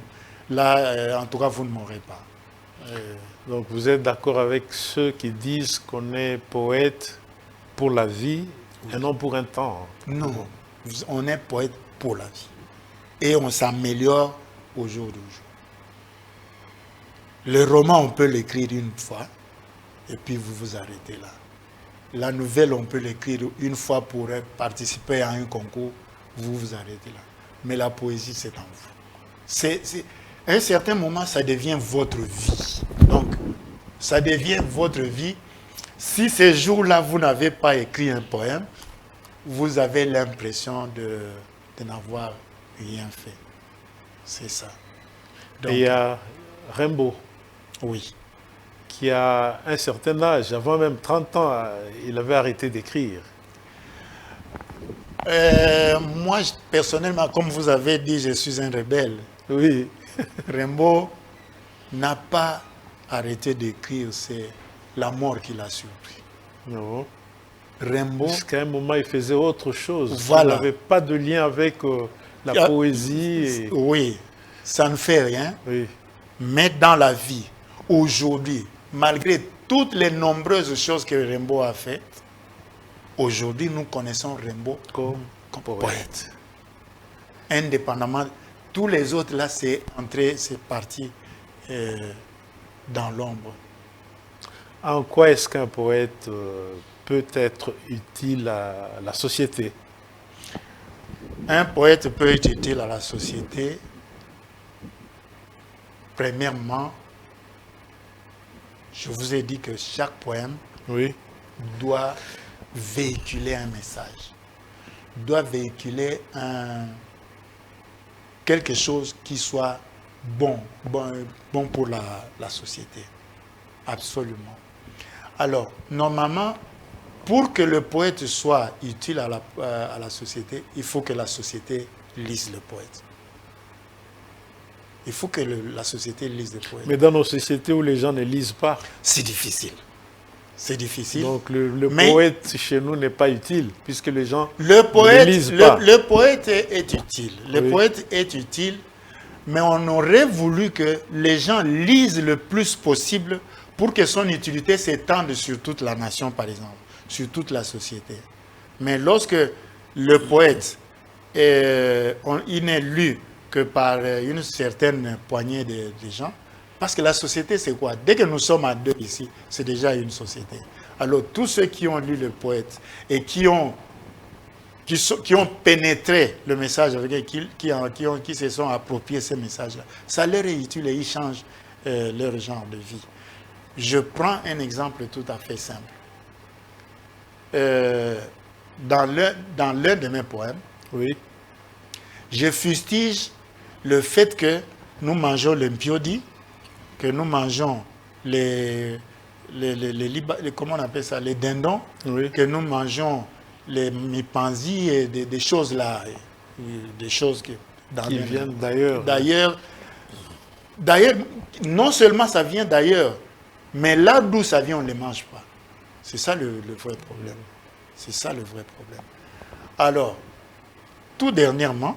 là, en tout cas, vous ne m'aurez pas.
Donc vous êtes d'accord avec ceux qui disent qu'on est poète pour la vie et non pour un temps?
Non, on est poète pour la vie. Et on s'améliore au jour d'aujourd'hui. Le roman, on peut l'écrire une fois. et puis vous vous arrêtez là. La nouvelle, on peut l'écrire une fois pour participer à un concours, vous vous arrêtez là. Mais la poésie, c'est en vous. À un certain moment, ça devient votre vie. Donc, ça devient votre vie. Si ces jours-là, vous n'avez pas écrit un poème, vous avez l'impression de n'avoir rien fait. C'est ça. Donc,
et il y a Rimbaud,
oui.
qui a un certain âge, avant même 30 ans, il avait arrêté d'écrire.
Moi, personnellement, comme vous avez dit, je suis un rebelle.
Oui.
Rimbaud n'a pas arrêté d'écrire, c'est la mort qui l'a surpris.
Non.
Rimbaud,
Jusqu'à un moment, il faisait autre chose.
Voilà.
Il n'avait pas de lien avec la poésie. Et...
oui, ça ne fait rien.
Oui.
Mais dans la vie, aujourd'hui, malgré toutes les nombreuses choses que Rimbaud a faites, aujourd'hui, nous connaissons Rimbaud
Comme
poète. Indépendamment, tous les autres, là, c'est entré, c'est parti dans l'ombre.
En quoi est-ce qu'un poète peut être utile à la société?
Un poète peut être utile à la société. Premièrement, je vous ai dit que chaque poème
Oui.
doit véhiculer un message, doit véhiculer quelque chose qui soit bon pour la société. Absolument. Alors, normalement, pour que le poète soit utile à la société, il faut que la société lise le poète. Il faut que la société lise le poète.
Mais dans nos sociétés où les gens ne lisent pas,
c'est difficile. C'est difficile.
Donc le poète chez nous n'est pas utile, puisque les gens ne lisent pas.
Le poète est utile. Le
Oui.
poète est utile, mais on aurait voulu que les gens lisent le plus possible pour que son utilité s'étende sur toute la nation, par exemple, sur toute la société. Mais lorsque le poète, il n'est lu que par une certaine poignée de gens, parce que la société, c'est quoi? Dès que nous sommes à deux ici, c'est déjà une société. Alors, tous ceux qui ont lu le poète et qui ont pénétré le message, qui se sont appropriés ces messages-là, ça leur est utile et ils changent leur genre de vie. Je prends un exemple tout à fait simple. Dans l'un de mes poèmes,
Oui.
je fustige le fait que nous mangeons l'impiodi, que nous mangeons comment on appelle ça, les dindons,
Oui.
que nous mangeons les mipanzis et des choses là, des choses qui
viennent d'ailleurs.
D'ailleurs, non seulement ça vient d'ailleurs, mais là d'où ça vient, on ne les mange pas. C'est ça le vrai problème. C'est ça le vrai problème. Alors, tout dernièrement,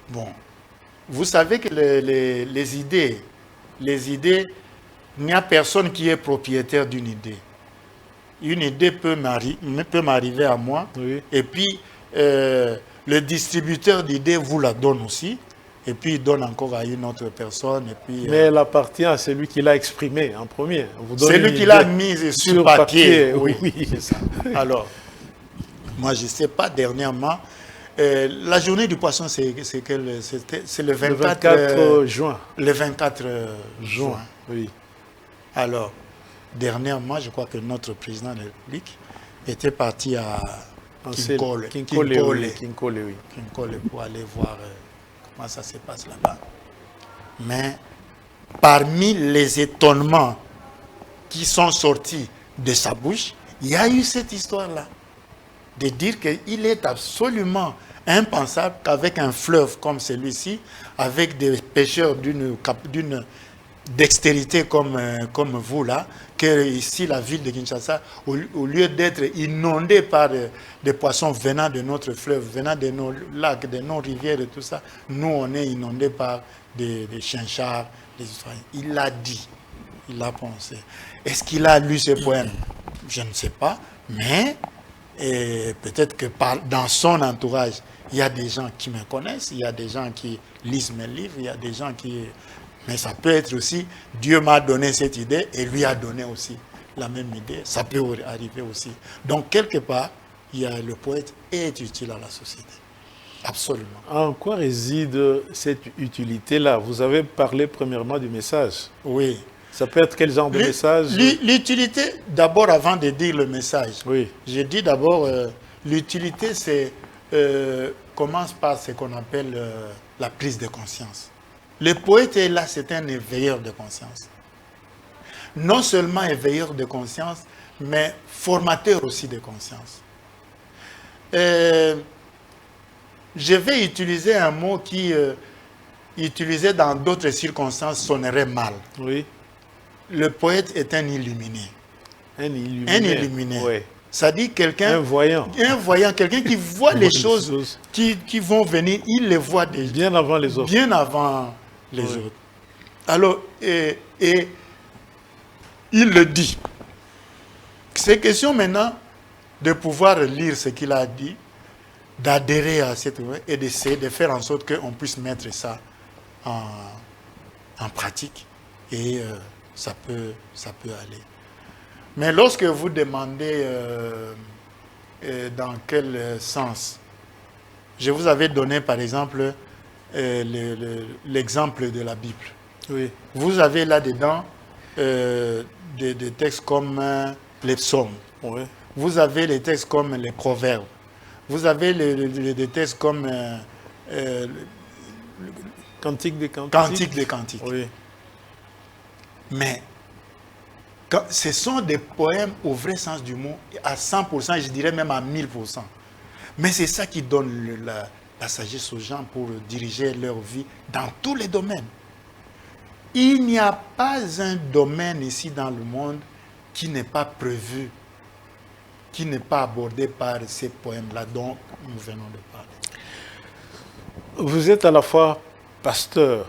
bon, vous savez que les idées, il n'y a personne qui est propriétaire d'une idée. Une idée peut m'arriver à moi,
Oui.
et puis le distributeur d'idées vous la donne aussi, et puis il donne encore à une autre personne. Et puis,
Mais elle appartient à celui qui l'a exprimé en premier.
c'est lui qui l'a mise sur papier. Oui,
Oui.
c'est ça. Alors, moi je ne sais pas, dernièrement, la journée du poisson, c'est le 24
juin.
Le 24 juin.
Oui.
Alors, dernièrement, je crois que notre président de la République était parti à Kinkole,
oui.
pour aller voir comment ça se passe là-bas. Mais parmi les étonnements qui sont sortis de sa bouche, il y a eu cette histoire-là, de dire qu'il est absolument impensable qu'avec un fleuve comme celui-ci, avec des pêcheurs d'une dextérité comme vous là, que ici la ville de Kinshasa, au lieu d'être inondée par des poissons venant de notre fleuve, venant de nos lacs, de nos rivières et tout ça, nous on est inondés par des chinchards, des citoyens. Il l'a dit, il l'a pensé. Est-ce qu'il a lu ce poème? Je ne sais pas, mais peut-être que dans son entourage, il y a des gens qui me connaissent, il y a des gens qui lisent mes livres, il y a des gens qui... Mais ça peut être aussi, Dieu m'a donné cette idée et lui a donné aussi la même idée, ça peut arriver aussi. Donc, quelque part, le poète est utile à la société. Absolument.
En quoi réside cette utilité-là? Vous avez parlé premièrement du message.
Oui.
Ça peut être quel genre de message?
L'utilité, d'abord, avant de dire le message,
oui.
je dis d'abord, l'utilité, c'est commence par ce qu'on appelle la prise de conscience. Le poète est là, c'est un éveilleur de conscience. Non seulement éveilleur de conscience, mais formateur aussi de conscience. Je vais utiliser un mot qui, utilisé dans d'autres circonstances, sonnerait mal.
Oui.
Le poète est un illuminé.
Un illuminé.
Un illuminé.
Oui.
Ça dit quelqu'un...
Un voyant.
Un voyant, quelqu'un qui voit les choses qui vont venir, il les voit déjà.
Bien avant les autres.
Bien avant les autres. Alors, et il le dit. C'est question maintenant de pouvoir lire ce qu'il a dit, d'adhérer à cette et d'essayer de faire en sorte qu'on puisse mettre ça en pratique. Et ça peut aller. Mais lorsque vous demandez dans quel sens, je vous avais donné par exemple l'exemple de la Bible.
Oui.
Vous avez là-dedans des textes comme les psaumes.
Oui.
Vous avez les textes comme les proverbes. Vous avez des textes comme
Cantique des cantiques.
Cantique des cantiques.
Oui.
Mais ce sont des poèmes au vrai sens du mot, à 100%, je dirais même à 1000%. Mais c'est ça qui donne la sagesse aux gens pour diriger leur vie dans tous les domaines. Il n'y a pas un domaine ici dans le monde qui n'est pas prévu, qui n'est pas abordé par ces poèmes-là dont nous venons de parler.
Vous êtes à la fois pasteur,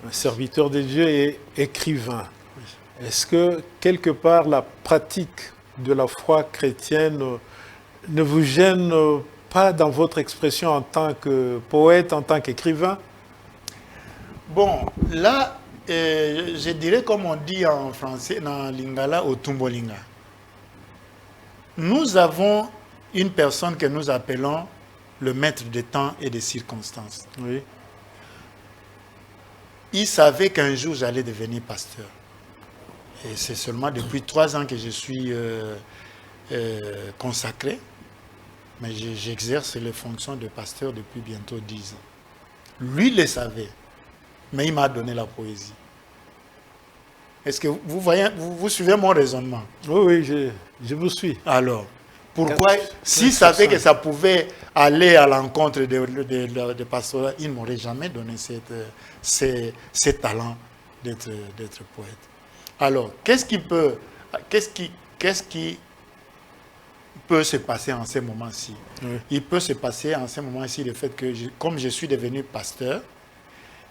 un serviteur de Dieu et écrivain. Oui. Est-ce que quelque part la pratique de la foi chrétienne ne vous gêne pas dans votre expression en tant que poète, en tant qu'écrivain?
Bon, là, je dirais comme on dit en français, dans Lingala, au Tumbolinga. Nous avons une personne que nous appelons le maître des temps et des circonstances.
Oui.
Il savait qu'un jour j'allais devenir pasteur. Et c'est seulement depuis 3 ans que je suis consacré. Mais j'exerce les fonctions de pasteur depuis bientôt 10 ans. Lui le savait. Mais il m'a donné la poésie. Est-ce que vous voyez, vous suivez mon raisonnement?
Oui, oui, je vous suis.
Alors, pourquoi, s'il savait que ça pouvait aller à l'encontre de pasteurs, il ne m'aurait jamais donné ce talent d'être poète. Alors, qu'est-ce qui peut se passer en ces moments-ci? Oui. Il peut se passer en ces moments-ci le fait que, comme je suis devenu pasteur,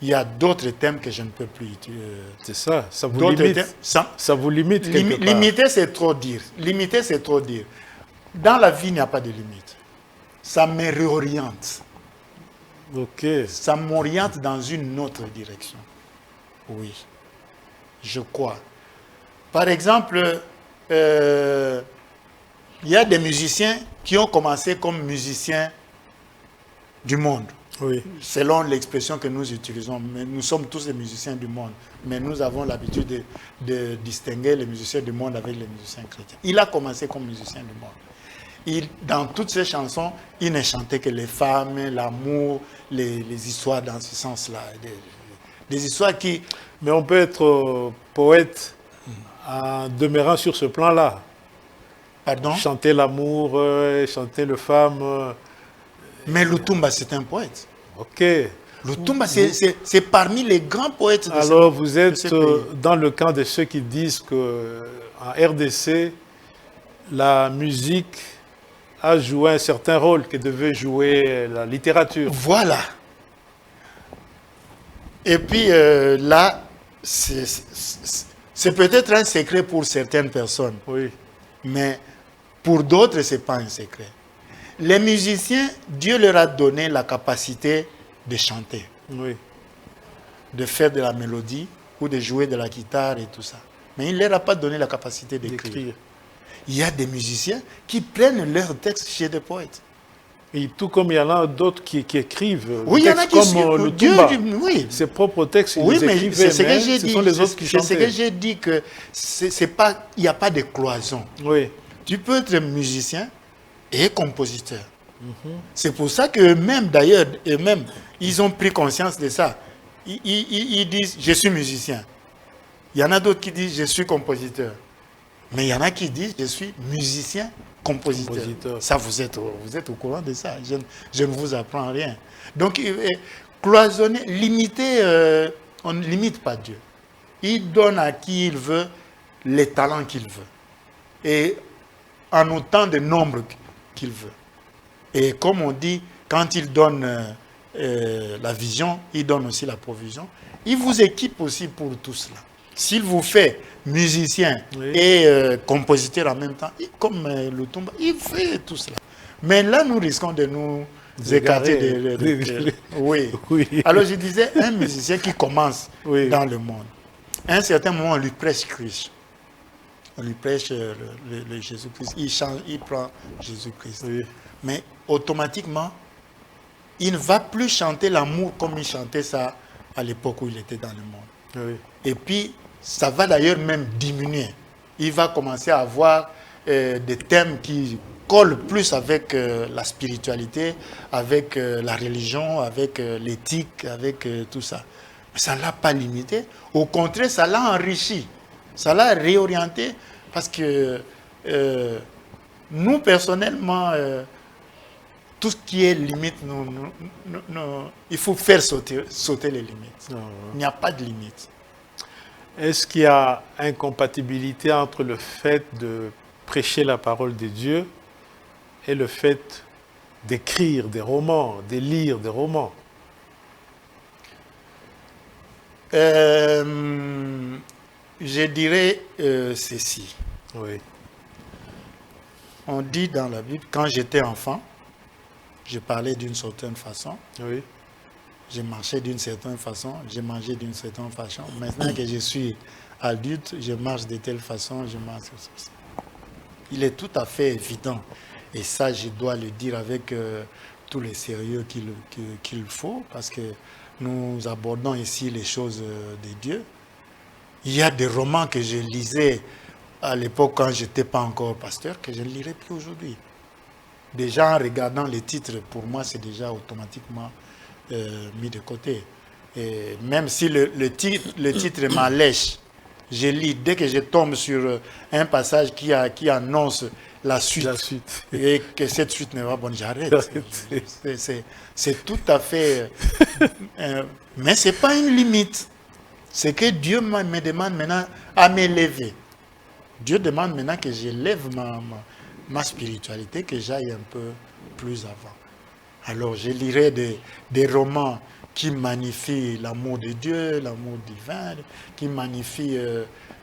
il y a d'autres thèmes que je ne peux plus utiliser.
C'est ça, ça vous limite. Ça vous limite quelque part.
Limiter, c'est trop dire. Limiter, c'est trop dire. Dans la vie, il n'y a pas de limite. Ça me réoriente.
Ok.
Ça m'oriente dans une autre direction. Oui, je crois. Par exemple, il y a des musiciens qui ont commencé comme musiciens du monde.
Oui.
Selon l'expression que nous utilisons, mais nous sommes tous des musiciens du monde, mais nous avons l'habitude de distinguer les musiciens du monde avec les musiciens chrétiens. Il a commencé comme musicien du monde. Dans toutes ses chansons, il ne chantait que les femmes, l'amour, les histoires dans ce sens-là. Des histoires qui...
Mais on peut être poète en demeurant sur ce plan-là.
Pardon?
Chanter l'amour, chanter les femmes.
Mais Lutumba, c'est un poète.
Ok.
Lutumba, c'est parmi les grands poètes de
Alors, vous êtes dans le camp de ceux qui disent qu'en RDC, la musique a joué un certain rôle que devait jouer la littérature.
Voilà. Et puis là, c'est peut-être un secret pour certaines personnes.
Oui.
Mais pour d'autres, ce n'est pas un secret. Les musiciens, Dieu leur a donné la capacité de chanter,
oui,
de faire de la mélodie ou de jouer de la guitare et tout ça. mais il ne leur a pas donné la capacité d'écrire. Il y a des musiciens qui prennent leurs textes chez des poètes.
Et tout comme il y en a d'autres qui écrivent.
Oui, il y en a qui
comme le Toumba.
Oui.
Ses propres textes, ils
oui,
les
mais
écrivaient,
c'est ce que j'ai dit.
Ce sont les autres qui chantaient.
C'est ce que j'ai dit, que il n'y a pas de cloison.
Oui.
Tu peux être musicien et compositeur. C'est pour ça qu'eux-mêmes, d'ailleurs, eux-mêmes, ils ont pris conscience de ça. Ils disent, je suis musicien. Il y en a d'autres qui disent, je suis compositeur. Mais il y en a qui disent, je suis musicien, compositeur. Ça, vous êtes au courant de ça. Je ne vous apprends rien. Donc, cloisonner, limiter, on ne limite pas Dieu. Il donne à qui il veut les talents qu'il veut. Et en autant de nombre qu'il veut. Et comme on dit, quand il donne la vision, il donne aussi la provision. Il vous équipe aussi pour tout cela. S'il vous fait musicien et compositeur en même temps, comme le Toumba, il fait tout cela. Mais là, nous risquons de nous écarter. Oui. Alors je disais, un musicien qui commence dans le monde, à un certain moment, on lui prêche Christ. On lui prêche le Jésus-Christ. Il prend Jésus-Christ. Oui. Mais automatiquement, il ne va plus chanter l'amour comme il chantait ça à l'époque où il était dans le monde. Oui. Et puis, ça va d'ailleurs même diminuer. Il va commencer à avoir des thèmes qui collent plus avec la spiritualité, avec la religion, avec l'éthique, avec tout ça. Mais ça ne l'a pas limité. Au contraire, ça l'a enrichi. Ça l'a réorienté parce que nous, personnellement, tout ce qui est limite, il faut faire sauter les limites. Il n'y a pas de limite.
Est-ce qu'il y a incompatibilité entre le fait de prêcher la parole de Dieu et le fait d'écrire des romans, de lire des romans?
Je dirais ceci.
Oui.
On dit dans la Bible, quand j'étais enfant, je parlais d'une certaine façon. Oui. Je marchais d'une certaine façon, je mangeais d'une certaine façon. Maintenant que je suis adulte, je marche de telle façon, je mange de cette façon. Il est tout à fait évident, et ça je dois le dire avec tout le sérieux qu'il faut, parce que nous abordons ici les choses de Dieu. Il y a des romans que je lisais à l'époque quand je n'étais pas encore pasteur, que je ne lirai plus aujourd'hui. Déjà en regardant les titres, pour moi c'est déjà automatiquement mis de côté. Et même si le titre m'allèche, je lis, dès que je tombe sur un passage qui annonce la suite. Et que cette suite n'est pas bonne, j'arrête. C'est tout à fait... mais ce n'est pas une limite. C'est que Dieu me demande maintenant à m'élever. Dieu demande maintenant que j'élève ma spiritualité, que j'aille un peu plus avant. Alors je lirai des romans qui magnifient l'amour de Dieu, l'amour divin, qui magnifient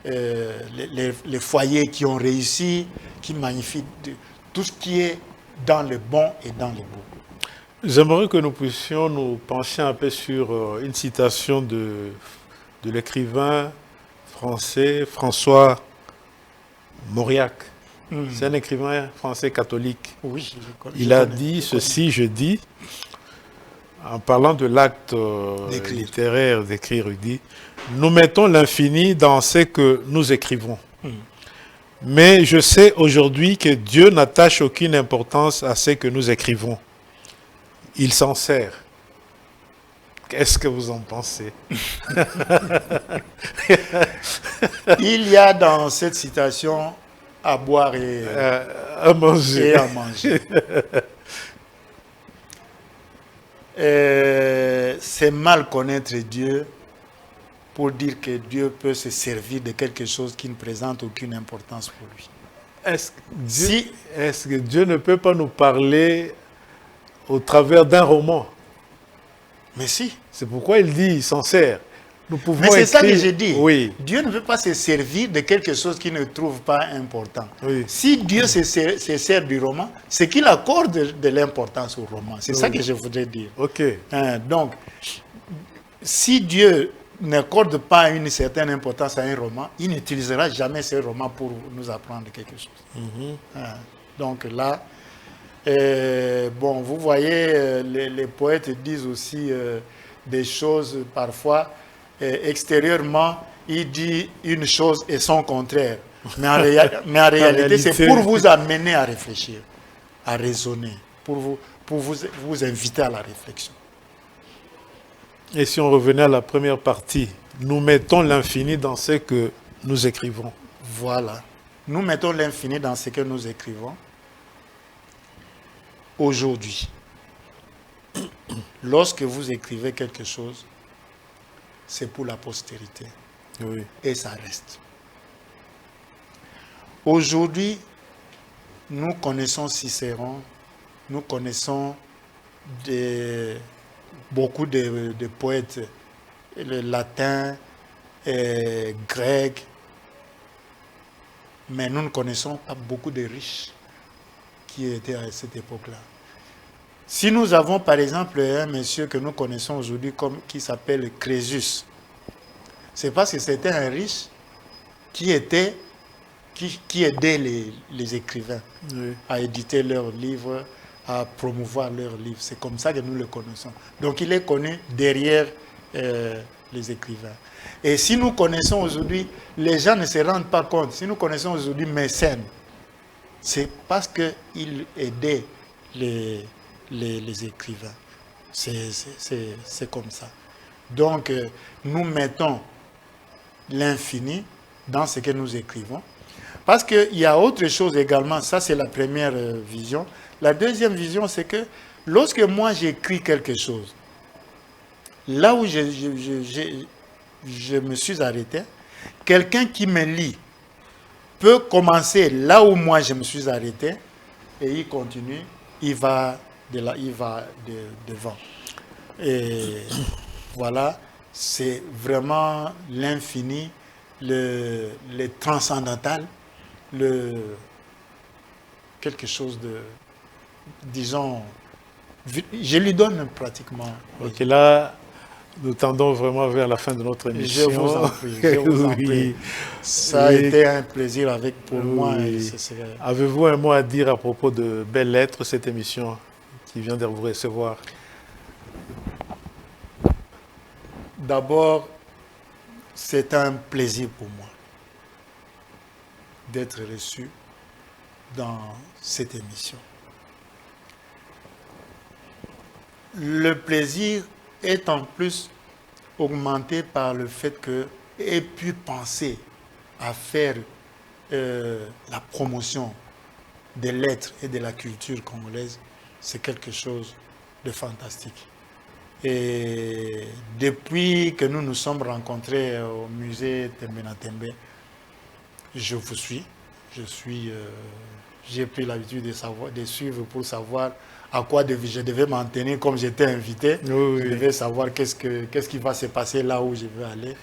les foyers qui ont réussi, qui magnifient tout ce qui est dans le bon et dans le beau.
J'aimerais que nous puissions nous pencher un peu sur une citation de l'écrivain français François Mauriac. C'est un écrivain français catholique.
Oui,
il a dit ceci, je dis, en parlant de l'acte littéraire d'écrire, il dit « Nous mettons l'infini dans ce que nous écrivons. Mais je sais aujourd'hui que Dieu n'attache aucune importance à ce que nous écrivons. Il s'en sert. » Qu'est-ce que vous en pensez?
Il y a dans cette citation à boire et
à manger.
C'est mal connaître Dieu pour dire que Dieu peut se servir de quelque chose qui ne présente aucune importance pour lui.
Est-ce que Dieu ne peut pas nous parler au travers d'un roman?
Mais si.
C'est pourquoi il dit, il s'en sert.
Mais c'est ça que j'ai dit.
Oui.
Dieu ne veut pas se servir de quelque chose qu'il ne trouve pas important.
Oui.
Si Dieu se sert du roman, c'est qu'il accorde de l'importance au roman. C'est ça que je voudrais dire.
Ok.
Donc, si Dieu n'accorde pas une certaine importance à un roman, il n'utilisera jamais ce roman pour nous apprendre quelque chose. Donc là, bon, vous voyez, les poètes disent aussi des choses parfois extérieurement, il dit une chose et son contraire. Mais en réalité, c'est pour vous amener à réfléchir, à raisonner, pour vous inviter à la réflexion.
Et si on revenait à la première partie, nous mettons l'infini dans ce que nous écrivons.
Voilà. Nous mettons l'infini dans ce que nous écrivons. Aujourd'hui, lorsque vous écrivez quelque chose, c'est pour la postérité.
Oui.
Et ça reste. Aujourd'hui, nous connaissons Cicéron, nous connaissons beaucoup de poètes latins, grecs, mais nous ne connaissons pas beaucoup de riches qui étaient à cette époque-là. Si nous avons par exemple un monsieur que nous connaissons aujourd'hui qui s'appelle Crésus, c'est parce que c'était un riche qui aidait les écrivains à éditer leurs livres, à promouvoir leurs livres. C'est comme ça que nous le connaissons. Donc il est connu derrière les écrivains. Et si nous connaissons aujourd'hui, les gens ne se rendent pas compte, si nous connaissons aujourd'hui Mécène, c'est parce qu'il aidait les écrivains. C'est comme ça. Donc nous mettons l'infini dans ce que nous écrivons. Parce qu'il y a autre chose également, ça c'est la première vision. La deuxième vision, c'est que lorsque moi j'écris quelque chose, là où je me suis arrêté, quelqu'un qui me lit peut commencer là où moi je me suis arrêté et il continue, il va devant. Et voilà, c'est vraiment l'infini, le transcendantal, quelque chose de, disons, je lui donne pratiquement.
Ok, là, nous tendons vraiment vers la fin de notre émission.
Je vous en prie, je vous en prie. Ça a été un plaisir pour moi.
Avez-vous un mot à dire à propos de Belles Lettres, cette émission qui vient de vous recevoir?
D'abord, c'est un plaisir pour moi d'être reçu dans cette émission. Le plaisir est en plus augmenté par le fait que j'ai pu penser à faire la promotion des lettres et de la culture congolaise. C'est quelque chose de fantastique. Et depuis que nous nous sommes rencontrés au musée Tembe-Natembe, je vous suis. J'ai pris l'habitude de suivre pour savoir à quoi je devais m'en tenir comme j'étais invité.
Oui.
Je devais savoir qu'est-ce qui va se passer là où je veux aller.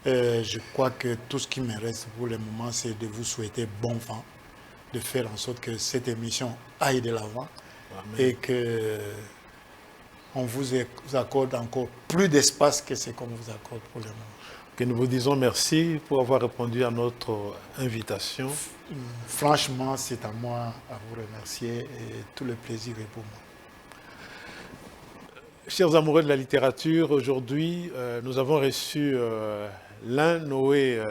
Je crois que tout ce qui me reste pour le moment, c'est de vous souhaiter bon vent, de faire en sorte que cette émission aille de l'avant et que on vous accorde encore plus d'espace que ce qu'on vous accorde pour le moment.
Que nous vous disons merci pour avoir répondu à notre invitation.
Franchement, c'est à moi à vous remercier et tout le plaisir est pour moi.
Chers amoureux de la littérature, aujourd'hui, nous avons reçu l'un Noé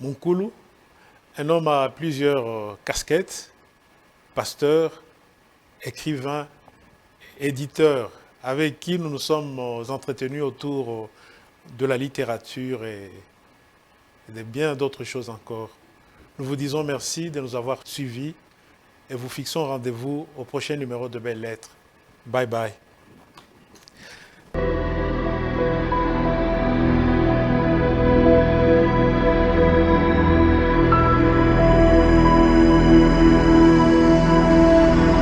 Monkulu, un homme à plusieurs casquettes, pasteur, écrivain, éditeur, avec qui nous nous sommes entretenus autour de la littérature et de bien d'autres choses encore. Nous vous disons merci de nous avoir suivis et vous fixons rendez-vous au prochain numéro de Belles Lettres. Bye bye.